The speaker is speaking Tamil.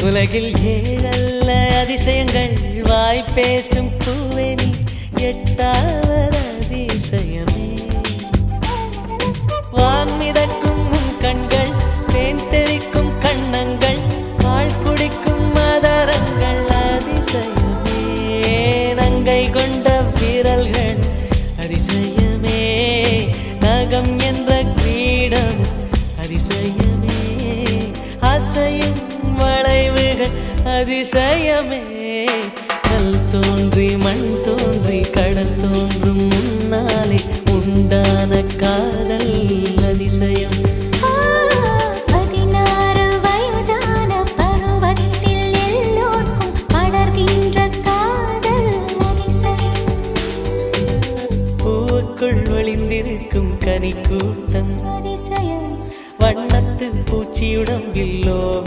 உலகில் ஏழல்ல அதிசயங்கள் வாய் பேசும் பூவெனி எட்டாவது அதிசயமே. வான் மிதக்கும் கண்கள், தேன் தெறிக்கும் கண்ணங்கள், பால் குடிக்கும் மதரங்கள் அதிசயமே. நங்கை கொண்ட விரல்கள் அதிசயமே. நகம் என்ற கிரீடம் அதிசயமே. அசையும் வளைவுகள் அதிசயமே. கல் தோன்றி மண் தோன்றி கடல் தோன்றும் முன்னாலே உண்டான காதல் அதிசயம். 16 வயதான பருவத்தில் எல்லோருக்கும் படர்கின்ற காதல் அதிசயம். பூவுக்குள் ஒளிந்திருக்கும் கனி கூட்டம் அதிசயம். வண்ணத்து பூச்சியுடம்பில்லோ